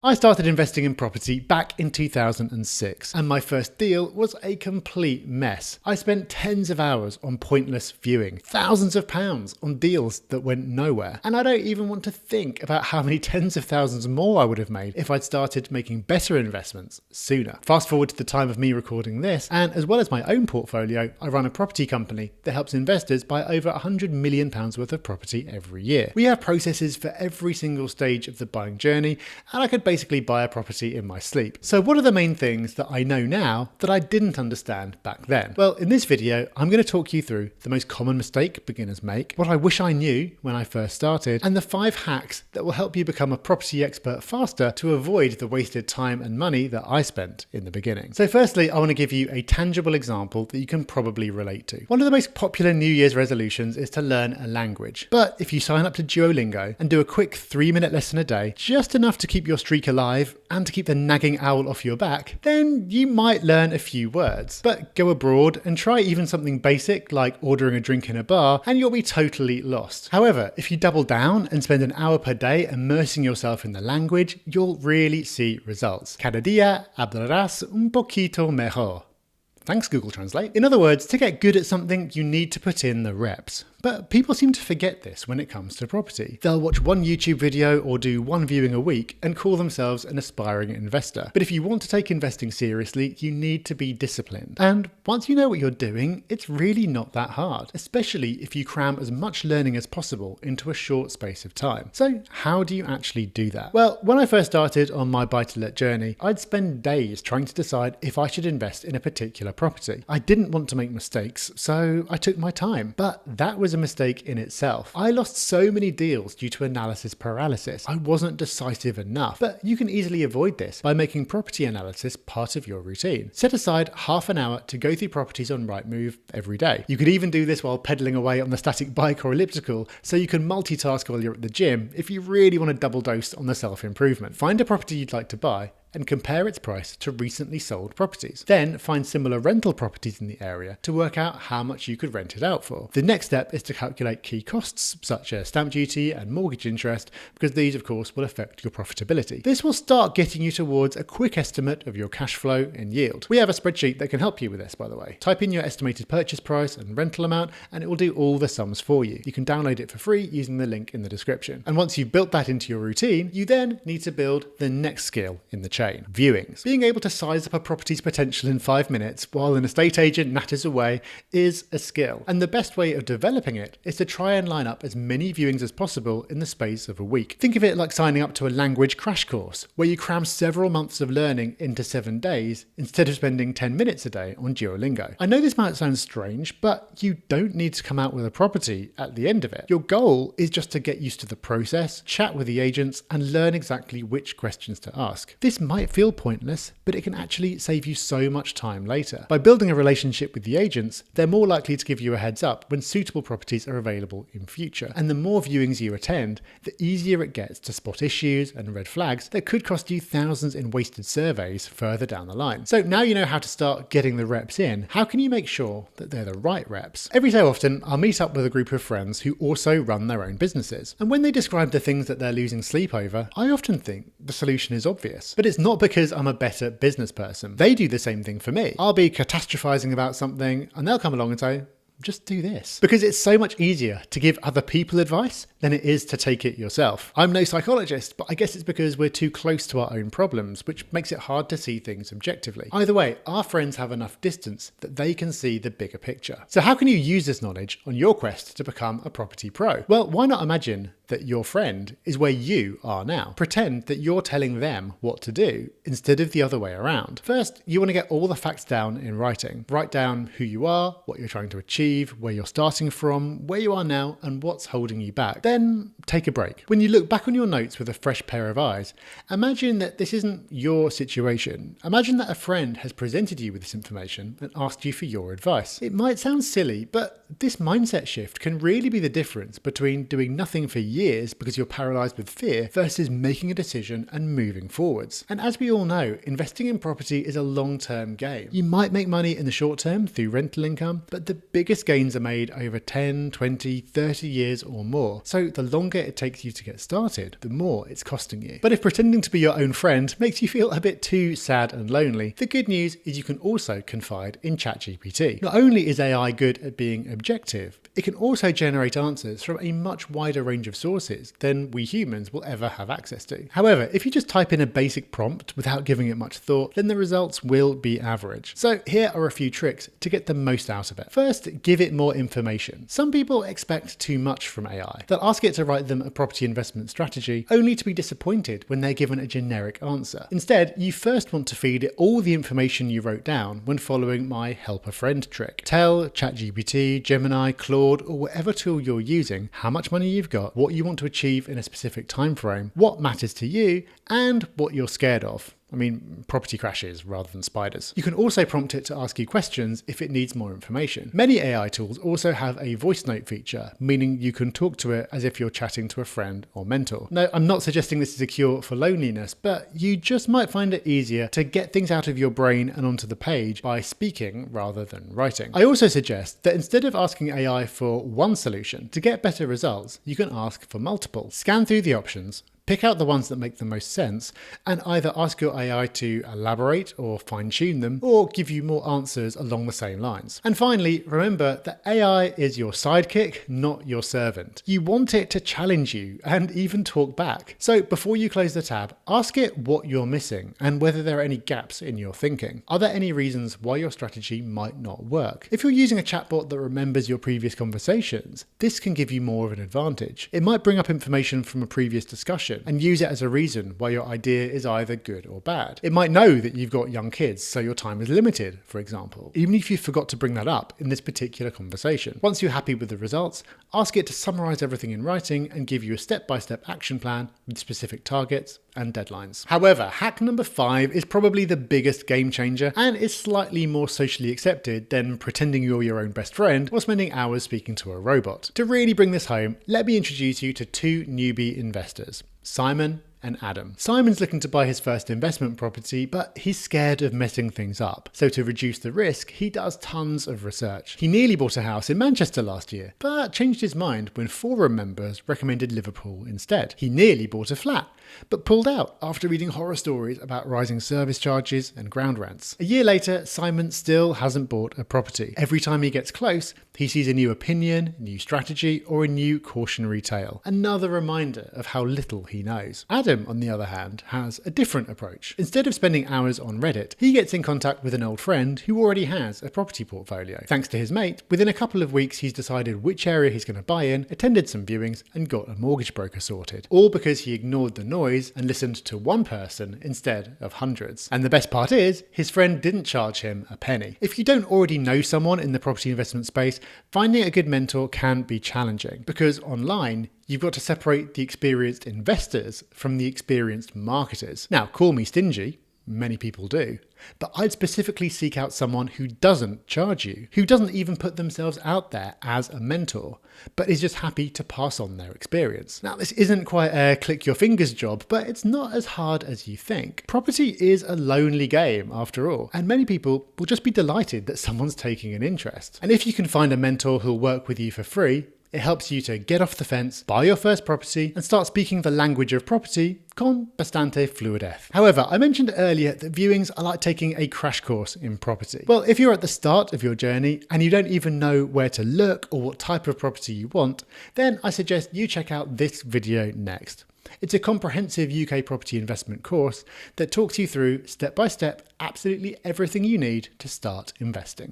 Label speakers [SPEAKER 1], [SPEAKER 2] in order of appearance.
[SPEAKER 1] I started investing in property back in 2006, and my first deal was a complete mess. I spent tens of hours on pointless viewing, thousands of pounds on deals that went nowhere, and I don't even want to think about how many tens of thousands more I would have made if I'd started making better investments sooner. Fast forward to the time of me recording this, and as well as my own portfolio, I run a property company that helps investors buy over £100 million worth of property every year. We have processes for every single stage of the buying journey, and I could basically buy a property in my sleep. So what are the main things that I know now that I didn't understand back then? Well, in this video, I'm going to talk you through the most common mistake beginners make, what I wish I knew when I first started, and the 5 hacks that will help you become a property expert faster to avoid the wasted time and money that I spent in the beginning. So firstly, I want to give you a tangible example that you can probably relate to. One of the most popular New Year's resolutions is to learn a language. But if you sign up to Duolingo and do a quick 3-minute lesson a day, just enough to keep your streak alive and to keep the nagging owl off your back, then you might learn a few words. But go abroad and try even something basic like ordering a drink in a bar and you'll be totally lost. However, if you double down and spend an hour per day immersing yourself in the language, you'll really see results. Cada día hablarás un poquito mejor. Thanks, Google Translate. In other words, to get good at something, you need to put in the reps. But people seem to forget this when it comes to property. They'll watch one YouTube video or do one viewing a week and call themselves an aspiring investor. But if you want to take investing seriously, you need to be disciplined. And once you know what you're doing, it's really not that hard, especially if you cram as much learning as possible into a short space of time. So how do you actually do that? Well, when I first started on my buy-to-let journey, I'd spend days trying to decide if I should invest in a particular property. I didn't want to make mistakes, so I took my time. But that was a mistake in itself. I lost so many deals due to analysis paralysis. I wasn't decisive enough, but you can easily avoid this by making property analysis part of your routine. Set aside half an hour to go through properties on Rightmove every day. You could even do this while pedaling away on the static bike or elliptical, so you can multitask while you're at the gym if you really want to double dose on the self-improvement. Find a property you'd like to buy and compare its price to recently sold properties. Then find similar rental properties in the area to work out how much you could rent it out for. The next step is to calculate key costs such as stamp duty and mortgage interest, because these of course will affect your profitability. This will start getting you towards a quick estimate of your cash flow and yield. We have a spreadsheet that can help you with this, by the way. Type in your estimated purchase price and rental amount and it will do all the sums for you. You can download it for free using the link in the description. And once you've built that into your routine, you then need to build the next skill in the chain. Viewings. Being able to size up a property's potential in 5 minutes while an estate agent natters away is a skill. And the best way of developing it is to try and line up as many viewings as possible in the space of a week. Think of it like signing up to a language crash course, where you cram several months of learning into 7 days instead of spending 10 minutes a day on Duolingo. I know this might sound strange, but you don't need to come out with a property at the end of it. Your goal is just to get used to the process, chat with the agents, and learn exactly which questions to ask. This might feel pointless, but it can actually save you so much time later. By building a relationship with the agents, they're more likely to give you a heads up when suitable properties are available in future. And the more viewings you attend, the easier it gets to spot issues and red flags that could cost you thousands in wasted surveys further down the line. So now you know how to start getting the reps in. How can you make sure that they're the right reps? Every so often, I'll meet up with a group of friends who also run their own businesses. And when they describe the things that they're losing sleep over, I often think the solution is obvious. But it's not because I'm a better business person. They do the same thing for me. I'll be catastrophizing about something and they'll come along and say, just do this. Because it's so much easier to give other people advice than it is to take it yourself. I'm no psychologist, but I guess it's because we're too close to our own problems, which makes it hard to see things objectively. Either way, our friends have enough distance that they can see the bigger picture. So how can you use this knowledge on your quest to become a property pro? Well, why not imagine that your friend is where you are now. Pretend that you're telling them what to do instead of the other way around. First, you want to get all the facts down in writing. Write down who you are, what you're trying to achieve, where you're starting from, where you are now, and what's holding you back. Then take a break. When you look back on your notes with a fresh pair of eyes, imagine that this isn't your situation. Imagine that a friend has presented you with this information and asked you for your advice. It might sound silly, but this mindset shift can really be the difference between doing nothing for years years because you're paralyzed with fear versus making a decision and moving forwards. And as we all know, investing in property is a long-term game. You might make money in the short term through rental income, but the biggest gains are made over 10, 20, 30 years or more. So the longer it takes you to get started, the more it's costing you. But if pretending to be your own friend makes you feel a bit too sad and lonely, the good news is you can also confide in ChatGPT. Not only is AI good at being objective, it can also generate answers from a much wider range of sources than we humans will ever have access to. However, if you just type in a basic prompt without giving it much thought, then the results will be average. So here are a few tricks to get the most out of it. First, give it more information. Some people expect too much from AI. They'll ask it to write them a property investment strategy, only to be disappointed when they're given a generic answer. Instead, you first want to feed it all the information you wrote down when following my help a friend trick. Tell ChatGPT, Gemini, Claude, or whatever tool you're using how much money you've got, what you want to achieve in a specific time frame, what matters to you, and what you're scared of. I mean, property crashes rather than spiders. You can also prompt it to ask you questions if it needs more information. Many AI tools also have a voice note feature, meaning you can talk to it as if you're chatting to a friend or mentor. Now, I'm not suggesting this is a cure for loneliness, but you just might find it easier to get things out of your brain and onto the page by speaking rather than writing. I also suggest that instead of asking AI for one solution, to get better results, you can ask for multiple. Scan through the options, pick out the ones that make the most sense, and either ask your AI to elaborate or fine-tune them, or give you more answers along the same lines. And finally, remember that AI is your sidekick, not your servant. You want it to challenge you and even talk back. So before you close the tab, ask it what you're missing and whether there are any gaps in your thinking. Are there any reasons why your strategy might not work? If you're using a chatbot that remembers your previous conversations, this can give you more of an advantage. It might bring up information from a previous discussion and use it as a reason why your idea is either good or bad. It might know that you've got young kids, so your time is limited, for example, even if you forgot to bring that up in this particular conversation. Once you're happy with the results, ask it to summarize everything in writing and give you a step-by-step action plan with specific targets and deadlines. However, hack number 5 is probably the biggest game changer and is slightly more socially accepted than pretending you're your own best friend or spending hours speaking to a robot. To really bring this home, let me introduce you to two newbie investors, Simon and Adam. Simon's looking to buy his first investment property, but he's scared of messing things up. So to reduce the risk, he does tons of research. He nearly bought a house in Manchester last year, but changed his mind when forum members recommended Liverpool instead. He nearly bought a flat, but pulled out after reading horror stories about rising service charges and ground rents. A year later, Simon still hasn't bought a property. Every time he gets close, he sees a new opinion, new strategy, or a new cautionary tale. Another reminder of how little he knows. Adam, on the other hand, has a different approach. Instead of spending hours on Reddit, he gets in contact with an old friend who already has a property portfolio. Thanks to his mate, within a couple of weeks he's decided which area he's going to buy in, attended some viewings, and got a mortgage broker sorted. All because he ignored the noise and listened to one person instead of hundreds. And the best part is, his friend didn't charge him a penny. If you don't already know someone in the property investment space, finding a good mentor can be challenging, because online, you've got to separate the experienced investors from the experienced marketers. Now, call me stingy, many people do, but I'd specifically seek out someone who doesn't charge you, who doesn't even put themselves out there as a mentor, but is just happy to pass on their experience. Now, this isn't quite a click your fingers job, but it's not as hard as you think. Property is a lonely game after all, and many people will just be delighted that someone's taking an interest. And if you can find a mentor who'll work with you for free, it helps you to get off the fence, buy your first property, and start speaking the language of property con bastante fluidez. However, I mentioned earlier that viewings are like taking a crash course in property. Well, if you're at the start of your journey and you don't even know where to look or what type of property you want, then I suggest you check out this video next. It's a comprehensive UK property investment course that talks you through step by step absolutely everything you need to start investing.